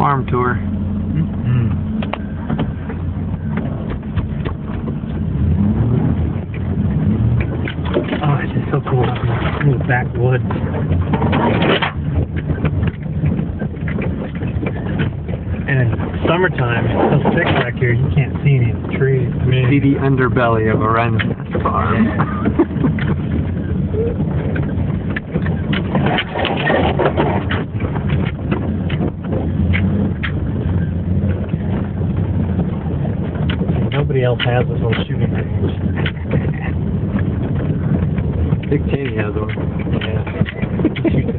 farm tour. Oh, it's just so cool in the backwoods. And in summertime, it's so thick back here, you can't see any of the trees. I mean, See the underbelly of a Wren farm. Nobody else has this little shooting range. Big Cheney has one. Yeah. He shoots